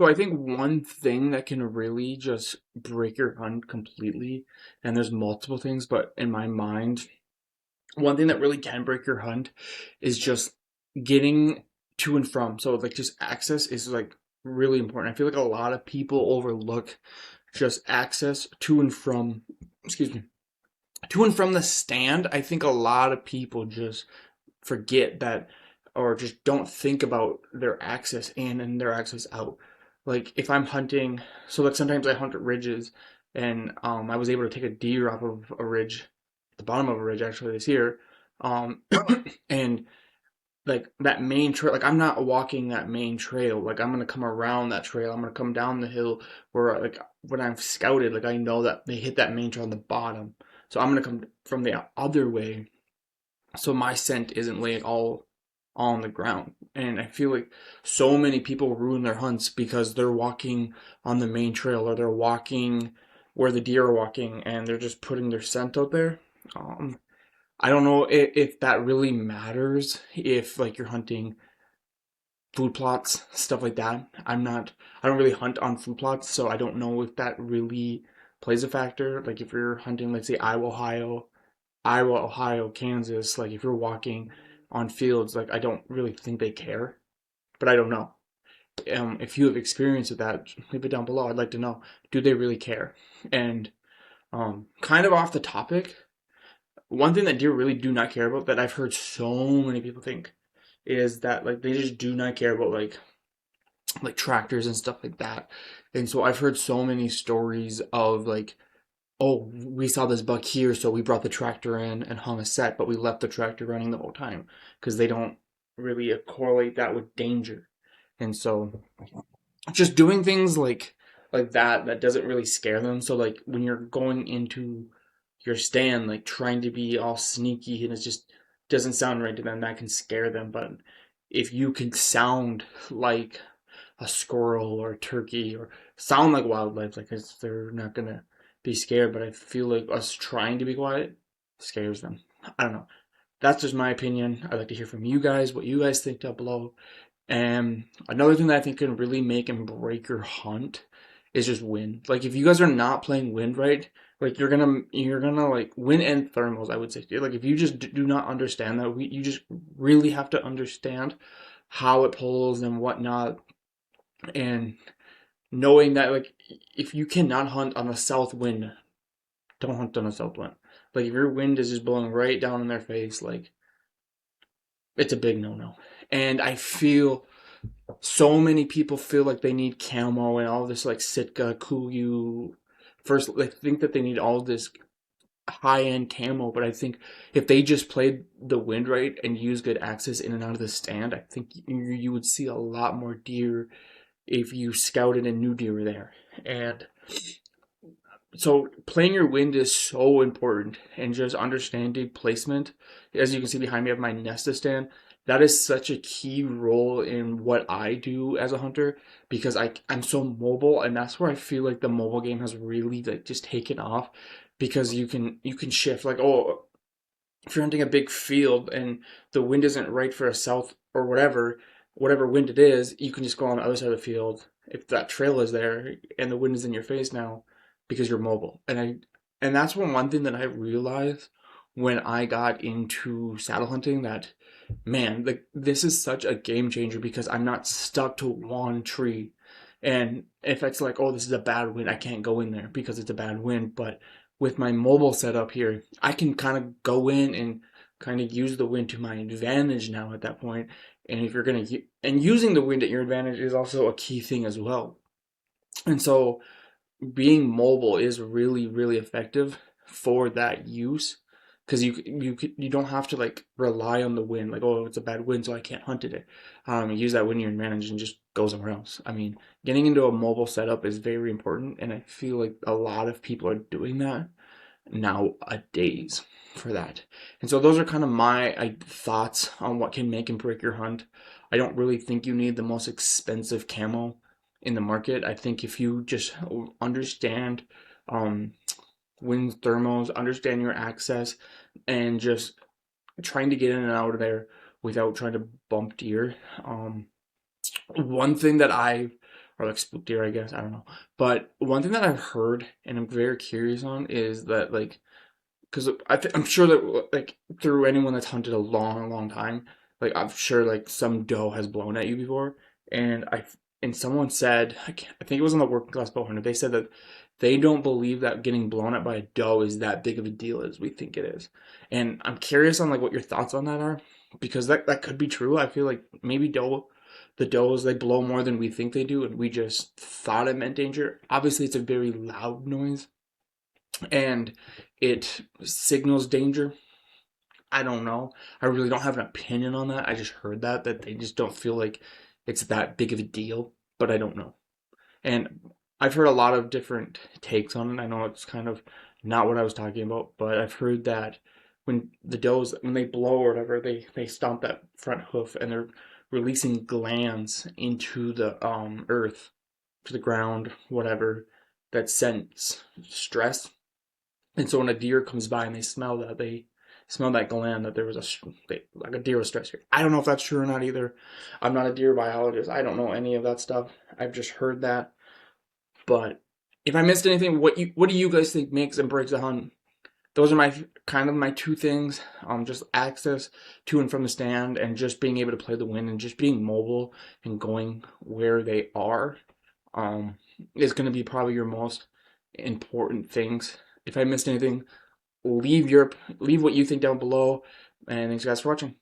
So I think one thing that can really just break your hunt completely, and there's multiple things, but in my mind, one thing that really can break your hunt is just getting to and from. So like just access is like really important. I feel like a lot of people overlook just access to and from, excuse me, to and from the stand. I think a lot of people just forget that or just don't think about their access in and their access out. Like if I'm hunting, so like sometimes I hunt at ridges, and I was able to take a deer off of a ridge, the bottom of a ridge actually this year, um, and like that main trail, like I'm not walking that main trail. Like I'm gonna come around that trail. I'm gonna come down the hill where like when I've scouted, like I know that they hit that main trail on the bottom. So I'm gonna come from the other way so my scent isn't laying all on the ground. And I feel like so many people ruin their hunts because they're walking on the main trail or they're walking where the deer are walking and they're just putting their scent out there. Um, I don't know if that really matters if like you're hunting food plots, stuff like that. I don't really hunt on food plots, so I don't know if that really plays a factor. Like if you're hunting, let's say Iowa, Ohio, Kansas, like if you're walking on fields, like I don't really think they care, but I don't know. If you have experience with that, leave it down below. I'd like to know, do they really care? And kind of off the topic, one thing that deer really do not care about that I've heard so many people think is that like they just do not care about like tractors and stuff like that. And so I've heard so many stories of like, oh, we saw this buck here, so we brought the tractor in and hung a set, but we left the tractor running the whole time because they don't really correlate that with danger. And so just doing things like that doesn't really scare them. So like when you're going into your stand, like trying to be all sneaky and it just doesn't sound right to them, that can scare them. But if you can sound like a squirrel or a turkey or sound like wildlife, like they're not gonna be scared. But I feel like us trying to be quiet scares them. I don't know. That's just my opinion. I'd like to hear from you guys, what you guys think down below. And another thing that I think can really make and break your hunt is just wind. Like if you guys are not playing wind right, like you're gonna like wind and thermals. I would say like if you just do not understand that, you just really have to understand how it pulls and whatnot, and knowing that like if you cannot hunt on a south wind, don't hunt on a south wind. Like if your wind is just blowing right down in their face, like it's a big no-no. And I feel so many people feel like they need camo and all this like Sitka, Kuiu. First, they think that they need all this high-end camo, but I think if they just played the wind right and use good access in and out of the stand, I think you would see a lot more deer if you scouted and knew deer were there. And so playing your wind is so important, and just understanding placement. As you can see behind me, I have my Nesta stand. That is such a key role in what I do as a hunter because I'm so mobile, and that's where I feel like the mobile game has really like just taken off because you can shift like, oh, if you're hunting a big field and the wind isn't right for a south or whatever wind it is, you can just go on the other side of the field if that trail is there and the wind is in your face now because you're mobile. And that's one thing that I realized when I got into saddle hunting, that man, like this is such a game changer because I'm not stuck to one tree. And if it's like, oh, this is a bad wind, I can't go in there because it's a bad wind. But with my mobile setup here, I can kind of go in and kind of use the wind to my advantage now at that point. And if you're gonna and using the wind at your advantage is also a key thing as well. And so being mobile is really really effective for that use because you don't have to like rely on the wind, like, oh, it's a bad wind so I can't hunt it. Use that wind in your advantage and just go somewhere else. I mean, getting into a mobile setup is very important, and I feel like a lot of people are doing that nowadays for that. And so those are kind of my thoughts on what can make and break your hunt. I don't really think you need the most expensive camo in the market. I think if you just understand um, wind thermals, understand your access, and just trying to get in and out of there without trying to bump deer. One thing that I or like spook deer, I guess. I don't know. But one thing that I've heard and I'm very curious on is that like because I'm sure that like through anyone that's hunted a long, long time, like I'm sure like some doe has blown at you before, and someone said I think it was on the Working Class Bow Hunter. They said that they don't believe that getting blown at by a doe is that big of a deal as we think it is, and I'm curious on like what your thoughts on that are because that could be true. I feel like maybe the does they blow more than we think they do, and we just thought it meant danger. Obviously, it's a very loud noise and it signals danger. I don't know. I really don't have an opinion on that. I just heard that they just don't feel like it's that big of a deal, but I don't know. And I've heard a lot of different takes on it. I know it's kind of not what I was talking about, but I've heard that when the does when they blow or whatever, they stomp that front hoof and they're releasing glands into the earth, to the ground, whatever, that sense stress. And so when a deer comes by and they smell that gland that there was like a deer was stressed here. I don't know if that's true or not either. I'm not a deer biologist. I don't know any of that stuff. I've just heard that. But if I missed anything, what do you guys think makes and breaks a hunt? Those are my kind of my two things. Just access to and from the stand, and just being able to play the wind, and just being mobile and going where they are. Um, is going to be probably your most important things. If I missed anything, leave what you think down below, and thanks guys for watching.